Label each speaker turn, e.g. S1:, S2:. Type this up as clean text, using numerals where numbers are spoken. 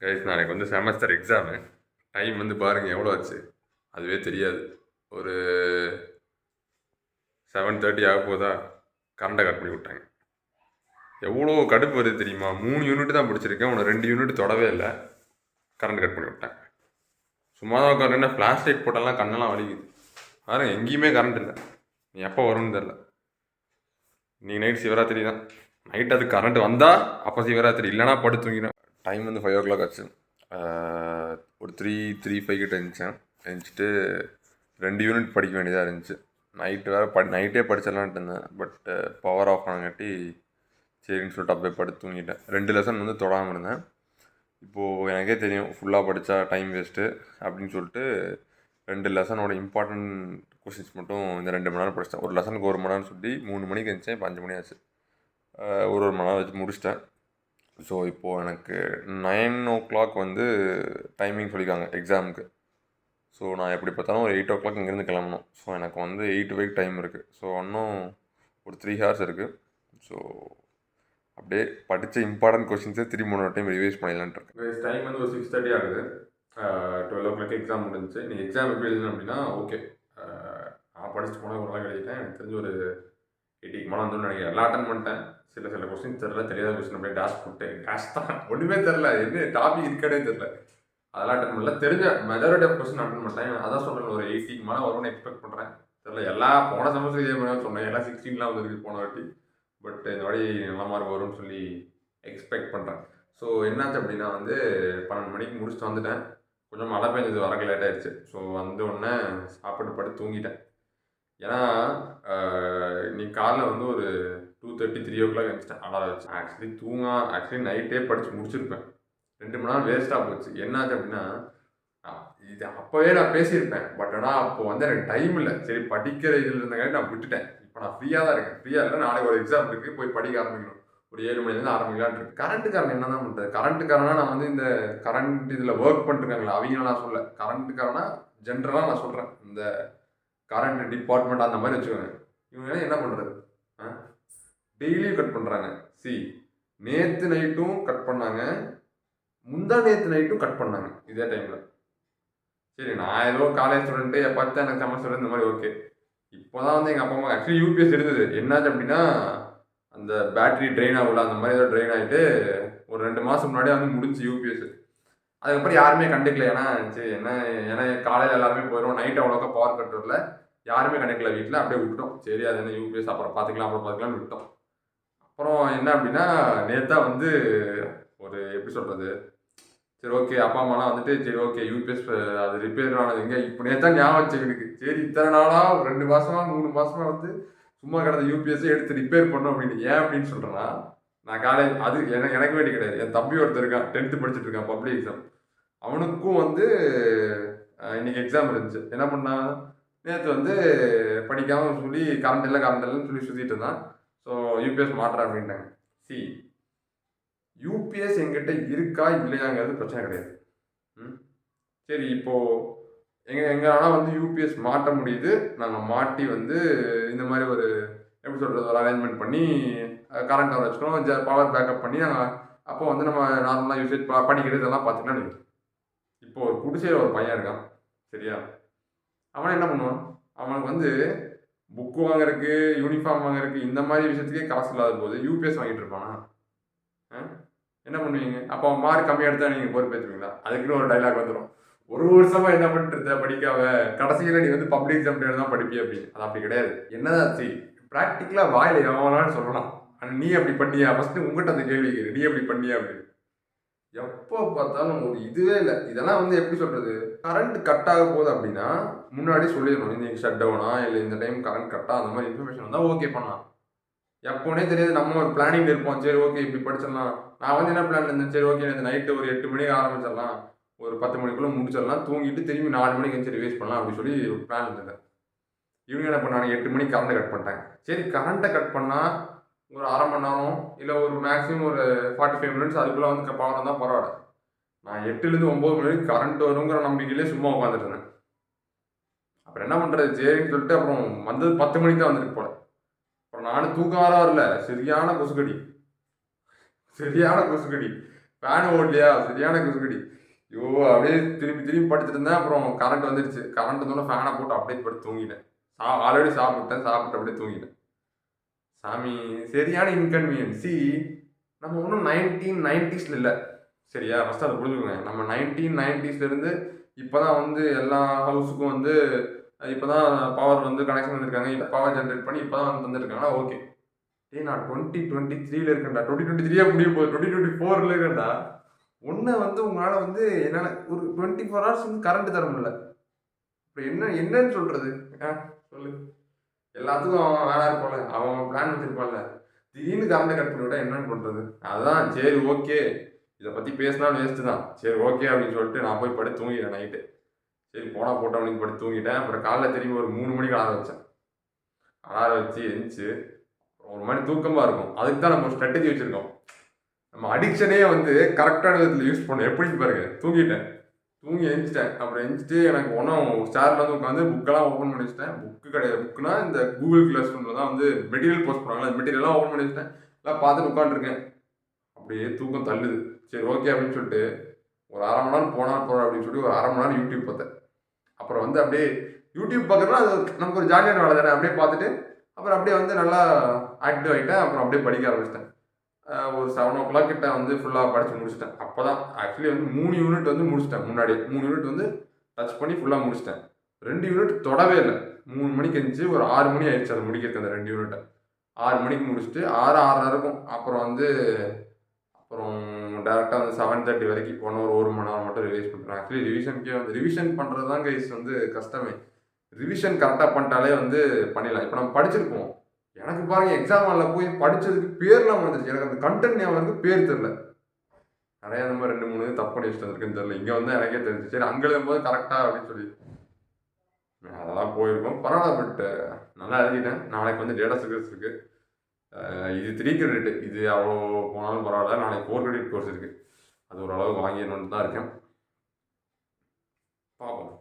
S1: Guys நாளைக்கு வந்து semester exam. Time வந்து பாருங்கள் எவ்வளோ ஆச்சு, அதுவே தெரியாது. ஒரு 7:30 ஆக போதா, கரண்டை கட் பண்ணி விட்டாங்க. எவ்வளோ கடுப்பு வருது தெரியுமா? 3 யூனிட் தான் படிச்சிருக்கேன், உன்னை 2 யூனிட் தொடவே இல்லை, கரண்ட் கட் பண்ணி விட்டேன். சும்மா தான் உட்காந்துன்னா ஃப்ளாஷ் லைட் போட்டாலாம் கண்ணெல்லாம் வலிக்குது. பாருங்க எங்கேயுமே கரண்ட் இல்லை, நீ எப்போ வரும்னு தெரில. நீ நைட் சிவராத்திரி தான், நைட் அது கரண்ட் வந்தால் அப்போ சிவராத்திரி, இல்லைனா படுத்து தூங்கிடும். டைம் வந்து 5 o'clock ஆச்சு. ஒரு 3:35 கிட்ட இருந்துச்சேன். எழுந்துச்சிட்டு 2 யூனிட் படிக்க வேண்டியதாக இருந்துச்சு. நைட்டு வேறு நைட்டே படிச்சிடலான்ட்டு இருந்தேன். பட் பவர் ஆஃப் ஆனங்காட்டி சரின்னு சொல்லிட்டு அப்படியே படுத்து தூங்கிட்டேன். 2 லெசன் வந்து தொடாமல் இருந்தேன். இப்போது எனக்கே தெரியும் ஃபுல்லாக படித்தா டைம் வேஸ்ட்டு அப்படின்னு சொல்லிட்டு 2 லெசனோட இம்பார்ட்டன்ட் கொஷின்ஸ் மட்டும் இந்த 2 மணி நேரம் படித்தேன். ஒரு லெசனுக்கு 1 மணி நேரம் சொல்லி 3 மணிக்கு இருந்துச்சேன், இப்போ 5 மணி ஆச்சு. ஒரு மணி நேரம் வச்சு முடிச்சிட்டேன். ஸோ இப்போது எனக்கு 9 o'clock வந்து டைமிங் சொல்லியிருக்காங்க எக்ஸாமுக்கு. ஸோ நான் எப்படி பார்த்தாலும் ஒரு 8 o'clock இங்கேருந்து கிளம்பணும். ஸோ எனக்கு வந்து 8 to 8 டைம் இருக்குது. ஸோ இன்னும் ஒரு 3 hours இருக்குது. ஸோ அப்படியே படித்த இம்பார்ட்டன்ட் கொஷின்ஸை திரும்பி 3 டைம் ரிவைஸ் பண்ணிடலான்ட்டு இருக்கேன். டைம் வந்து ஒரு 6:30 ஆகுது. 12 o'clock எக்ஸாம் முடிஞ்சிச்சு. நீங்கள் எக்ஸாம் எப்படி எழுதணும் அப்படின்னா, ஓகே நான் படிச்சுட்டு போனால் ஒரு நாள் எழுதிட்டேன். எனக்கு தெரிஞ்சு ஒரு 80க்கு மேலே வந்து நினைக்கிறேன். எல்லாம் அட்டன் பண்ணிட்டேன். சில கொஸ்டின் தெரில, தெரியாத கொஸ்டின் அப்படியே டேஷ் போட்டு டேஷ் தான் ஒன்றுமே தெரில, என்ன டாபிக் இருக்கடே தெரில, அதெல்லாம் அட்டன் பண்ணல. தெரிஞ்ச மெஜாரிட்டி ஆஃப் கொஸ்டின் அட்டன் பண்ணிட்டேன். அதான் சொல்கிறேன், ஒரு 80க்கு மேலே வரும்னு எக்ஸ்பெக்ட் பண்ணுறேன். தெரில, எல்லாம் போன செமஸ்டர் இதே மாதிரி சொன்னேன், எல்லாம் 16 வந்துருக்கு போன வாட்டி. பட் இந்த வாட்டி நல்ல மார்க் வரும்னு சொல்லி எக்ஸ்பெக்ட் பண்ணுறேன். ஸோ என்னாச்சு அப்படின்னா வந்து 12 மணிக்கு முடிச்சுட்டு வந்துட்டேன். கொஞ்சம் மழை பெஞ்சது, வரக்கு லேட் ஆகிடுச்சு. ஸோ வந்த உடனே சாப்பிட்டு படுத்து தூங்கிட்டேன். ஏன்னா இன்னைக்கு காலைல வந்து ஒரு 2:30 3 o'clock எழுந்துச்சிட்டேன் அலாரம் வச்சு. ஆக்சுவலி நைட்டே படித்து முடிச்சிருப்பேன். 2 மணி நேரம் வேஸ்ட்டாக போச்சு. என்னாச்சு அப்படின்னா, இது அப்போவே நான் பேசியிருப்பேன். பட் ஆனால் அப்போது வந்து எனக்கு டைம் இல்லை. சரி படிக்கிற இதில் இருந்தங்காட்டி நான் விட்டுட்டேன். இப்போ நான் ஃப்ரீயாக தான் இருக்கேன். ஃப்ரீயாக இல்லை, நாளைக்கு ஒரு எக்ஸாம் இருக்குது, போய் படிக்க ஆரம்பிக்கணும். ஒரு 7 மணிலேருந்து ஆரம்பிக்கலான்னு இருக்கு. கரண்ட்டுக்காரன் என்ன தான் பண்ணுறது? கரண்ட்டுக்காரனா நான் வந்து இந்த கரண்ட் இதில் ஒர்க் பண்ணிருக்காங்களா அவங்க நான் சொல்ல. கரண்ட்டுக்காரனா ஜென்ரலாக நான் சொல்கிறேன். இந்த கரண்ட் டிபார்ட்மெண்ட் அந்த மாதிரி வச்சுக்கோங்க. இவங்க என்ன பண்ணுறது? டெய்லியும் கட் பண்ணுறாங்க. நேற்று நைட்டும் கட் பண்ணாங்க, முந்தா நேற்று நைட்டும் கட் பண்ணாங்க இதே டைமில். சரி, நான் ஏதோ காலேஜ் ஸ்டூடெண்ட்டு எப்போ எனக்கு செமஸ்டர் இந்த மாதிரி ஓகே. இப்போ தான் வந்து எங்கள் அப்பா அம்மா ஆக்சுவலி யூபிஎஸ் இருந்தது. என்னாச்சு அப்படின்னா, அந்த பேட்ரி ட்ரெயின் ஆகல, அந்த மாதிரி ஏதோ ட்ரெயின் ஆகிட்டு ஒரு 2 மாதம் முன்னாடியே வந்து முடிஞ்சு யூபிஎஸ். அதுக்கப்புறம் யாருமே கண்டுக்கல. ஏன்னா சரி ஏன்னா காலையில் எல்லாருமே போயிடும், நைட் அவ்வளோக்கா பவர் கட் வரல, யாருமே கண்டுக்கல வீட்டில். அப்படியே விட்டுட்டோம். சரி அது என்ன யூபிஎஸ், அப்புறம் பார்த்துக்கலாம்னு விட்டோம். அப்புறம் என்ன அப்படின்னா, நேற்றா வந்து ஒரு எப்படி சொல்கிறது, சரி ஓகே அப்பா அம்மாலாம் வந்துட்டு சரி ஓகே யூபிஎஸ் அது ரிப்பேர் ஆனது எங்கே இப்போ நேற்றா ஞாபகம் வச்சு எனக்கு. சரி இத்தனை நாளாக ஒரு 2 மாதமா 3 மாதமா வந்து சும்மா கிடந்த யூபிஎஸ்ஸை எடுத்து ரிப்பேர் பண்ணோம் அப்படின்னு. ஏன் அப்படின்னு சொல்கிறேன்னா, நான் காலேஜ் அது எனக்கு வேண்டி கிடையாது. என் தம்பி ஒருத்தர் இருக்கான், 10th படிச்சுட்டு இருக்கான், பப்ளிக் எக்ஸாம். அவனுக்கும் வந்து இன்னைக்கு எக்ஸாம் இருந்துச்சு. என்ன பண்ணான், நேற்று வந்து படிக்காமல் சொல்லி கரண்ட் இல்லைன்னு சொல்லி சுற்றிட்டு இருந்தான். ஸோ யூபிஎஸ் மாட்டுறேன் அப்படின்ட்டாங்க. யூபிஎஸ் எங்கிட்ட இருக்கா இல்லையாங்கிறது பிரச்சனை கிடையாது. சரி இப்போது எங்களால் வந்து யூபிஎஸ் மாட்ட முடியுது. நாங்கள் மாட்டி வந்து இந்த மாதிரி ஒரு எப்படி சொல்கிறது, ஒரு அரேஞ்ச்மெண்ட் பண்ணி கரண்ட் வர வச்சுக்கணும், பவர் பேக்கப் பண்ணி நாங்கள் அப்போ வந்து நம்ம நார்மலாக யூசேஜ் படிக்கிறது இதெல்லாம் பார்த்துக்கலாம் நினைக்கிறேன். இப்போது ஒரு குடிசையில் ஒரு பையன் இருக்கான், சரியா? அவன் என்ன பண்ணுவான், அவனுக்கு வந்து புக்கு வாங்குறதுக்கு, யூனிஃபார்ம் வாங்குறதுக்கு, இந்த மாதிரி விஷயத்துக்கே காசு இல்லாத போது யூபிஎஸ் வாங்கிட்டு இருப்பானா? என்ன பண்ணுவீங்க? அப்போ மார்க் கம்மியாக எடுத்தால் நீங்கள் பொறுப்பேற்றுவீங்களா? அதுக்குன்னு ஒரு டைலாக் வந்துடும், ஒரு வருஷமா என்ன பண்ணிட்டு இருந்த படிக்காம, கடைசியில் நீ வந்து பப்ளிக் எக்ஸாம் தான் படிப்பி அப்படின்னு. அது அப்படி கிடையாது. என்னதான் ப்ராக்டிக்கலாக வாயில் எவனாலும் சொல்லலாம், ஆனால் நீ அப்படி பண்ணியா? ஃபஸ்ட்டு உங்கள்கிட்ட அந்த கேள்வி கேட்கு, நீ அப்படி பண்ணியா அப்படின்னு. எப்போ பார்த்தாலும் ஒரு இதுவே இல்லை. இதெல்லாம் வந்து எப்படி சொல்கிறது, கரண்ட் கட் ஆக போகுது அப்படின்னா முன்னாடி சொல்லிடணும், இன்னைக்கு ஷட் டவுனா இல்லை இந்த டைம் கரண்ட் கட்டா, அந்த மாதிரி இன்ஃபர்மேஷன் வந்தால் ஓகே பண்ணலாம். எப்போனே தெரியாது, நம்ம ஒரு பிளானிங் இருப்போம். சரி ஓகே இப்படி படிச்சிடலாம். நான் வந்து என்ன பிளான் இருந்தேன், சரி ஓகே இந்த நைட்டு ஒரு 8 மணிக்கு ஆரம்பிச்சிடலாம், ஒரு 10 மணிக்குள்ளே முடிச்சிடலாம், தூங்கிட்டு திரும்பி 4 மணிக்கு வந்து ரிவைஸ் பண்ணலாம் அப்படின்னு சொல்லி ஒரு பிளான் இருந்தது. இவங்க என்ன பண்ணாங்க, 8 மணிக்கு கரண்ட்டை கட் பண்ணிட்டாங்க. சரி கரண்ட்டை கட் பண்ணால் ஒரு அரை மணி நேரம் இல்லை ஒரு மேக்ஸிமம் ஒரு 45 minutes அதுக்குள்ளே வந்து பவர் வந்தால் பரவாயில்ல. நான் 8லேருந்து 9 மணி வரைக்கும் கரண்ட் வருங்கிற நம்பிக்கையிலே சும்மா உட்காந்துட்டு இருந்தேன். அப்புறம் என்ன பண்ணுறது, சரின்னு சொல்லிட்டு அப்புறம் வந்தது 10 மணிக்கு தான் வந்துருக்கு போல. அப்புறம் நானும் தூக்கம் வரல, சரியான கொசுக்கடி. ஃபேன் ஓடலையா சரியான குசுக்கடி. ஐயோ! அப்படியே திரும்பி திரும்பி படுத்துட்டு இருந்தேன். அப்புறம் கரண்ட் வந்துடுச்சு. கரண்ட் வந்தோனே ஃபேனை போட்டு அப்படியே படுத்து தூங்கிட்டேன். ஆல்ரெடி சாப்பிட்டேன். சாப்பிட்டு அப்படியே தூங்கிட்டேன். சாமி சரியான இன்கன்வீனியன்ஸ். நம்ம ஒன்றும் 1990ஸ்ல இல்ல. சரியா? ஃபர்ஸ்ட்டு அத புரிஞ்சுக்கோங்க. நம்ம 1990ஸ்ல இருந்து இப்ப தான் வந்து எல்லா ஹவுஸுக்கும் வந்து இப்ப தான் பவர் வந்து கனெக்ஷன் வந்திருக்காங்க. இப்ப பவர் ஜெனரேட் பண்ணி இப்ப தான் வந்து தந்திருக்காங்க. ஓகே. டேய் நான் 2023ல இருக்கேன்டா. 2023யா முடிய போகுது. 2024ல இருக்கேன்டா. உன்ன வந்து உங்களால வந்து என்னால ஒரு 24 ஹவர்ஸ் வந்து கரண்ட் தர முடியல. இப்ப என்னன்னு சொல்றது? ஆ சொல்லு. எல்லாத்துக்கும் அவன் வேலை இருப்பான்ல. அவன் பிளான் வச்சிருப்பான்ல. திடீர்னு கரண்ட்ட கட் பண்ணி விட்டா என்னன்னு பண்றது? அதான் சரி ஓகே. இத பத்தி பேசினாலும் வேஸ்ட்டு தான். சரி ஓகே அப்படின்னு சொல்லிட்டு நான் போய் படுத்து தூங்கிட்டேன் நைட்டு. சரி போனா போட்டோம் அப்படின்னு படுத்து தூங்கிட்டேன். அப்புறம் காலைல திரும்பி ஒரு 3 மணிக்கு அலாரம் வச்சேன். அலாரம் வச்சு எந்திச்சு ஒரு மாரி தூக்கமா இருக்கும். அதுக்கு தான் நம்ம ஒரு ஸ்ட்ராட்டஜி வச்சிருக்கோம். நம்ம அடிக்ஷனே வந்து கரெக்டான விதத்துல யூஸ் பண்ணணும். எப்படின்னு பாருங்க. தூங்கிட்டேன். தூங்கி எந்திச்சிட்டேன். அப்புறம் எந்திச்சிட்டு எனக்கு ஒன்றும் சேர்ல வந்து உட்காந்து புக்கெல்லாம் ஓப்பன் பண்ணி வச்சுட்டேன். புக்கு கிடையாது. புக்குனா இந்த கூகுள் கிளாஸ் ரூமில் தான் வந்து மெட்டீரியல் போஸ்ட் பண்ணுவாங்கல்ல. அந்த மெட்டீரியல்லாம் ஓப்பன் பண்ணி வச்சுட்டேன். எல்லாம் பார்த்துட்டு உட்காந்துருக்கேன். அப்படியே தூக்கம் தள்ளுது. சரி ஓகே அப்படின்னு சொல்லிட்டு ஒரு 1/2 மணி நேரம் போனா போறோம் அப்படின்னு சொல்லி ஒரு 1/2 மணி நேரம் யூடியூப் பார்த்தேன். அப்புறம் வந்து அப்படியே யூடியூப் பார்க்குறோம்னா அது நமக்கு ஒரு ஜாலியான வேலை தானே. அப்படியே பார்த்துட்டு அப்புறம் அப்படியே வந்து நல்லா ஆக்டிவ் ஆகிட்டேன். அப்புறம் அப்படியே படிக்க ஆரம்பிச்சிட்டேன். ஒரு 7:00 கிட்ட வந்து ஃபுல்லாக படித்து முடிச்சிட்டேன். அப்போ தான் ஆக்சுவலி வந்து 3 யூனிட் வந்து முடிச்சிட்டேன் முன்னாடியே. 3 யூனிட் வந்து டச் பண்ணி ஃபுல்லாக முடிச்சிட்டேன். 2 யூனிட் தொடவே இல்லை. 3 மணிக்கு எந்திரிச்சு ஒரு 6 மணி ஆயிடுச்சு அதை முடிக்கிறதுக்கு அந்த 2 யூனிட்டை. 6 மணிக்கு முடிச்சுட்டு 6, 6:30 இருக்கும். அப்புறம் வந்து அப்புறம் டேரெக்டாக வந்து 7:30 வரைக்கும் 1 ஹவர் 1 மணி நேரம் மட்டும் ரிவைஸ் பண்ணுறேன். ஆக்சுவலி ரிவிஷனுக்கே வந்து ரிவிஷன் பண்ணுறது தான் கைஸ் வந்து கஷ்டமே. ரிவிஷன் கரெக்டாக பண்ணிட்டாலே வந்து பண்ணிடலாம். இப்போ நம்ம படிச்சிருப்போம். எனக்கு பாருங்க எக்ஸாம் ஹாலில் போய் படிச்சதுக்கு பேர்லாம் வந்துருச்சு. எனக்கு அந்த கண்டென்ட் ஞாபகம் இருக்கு, பேர் தெரியல. நிறைய அந்த மாதிரி 2, 3 தப்பு பண்ணி வச்சுட்டு வந்திருக்குன்னு தெரியல. இங்கே வந்து எனக்கே தெரிஞ்சு சரி அங்கே எழுதும்போது கரெக்டாக அப்படின்னு சொல்லி அதெல்லாம் போயிருக்கோம். பரவாயில்ல பட் நல்லா எழுதிட்டேன். நாளைக்கு வந்து டேட்டா சீக்ரெட்ஸ் இருக்கு. இது 3 கிரெடிட். இது அவ்வளோ போனாலும் பரவாயில்ல. நாளைக்கு 4 கிரெடிட் கோர்ஸ் இருக்கு. அது ஓரளவு வாங்கிடணும்னு தான் இருக்கேன். பார்ப்போம்.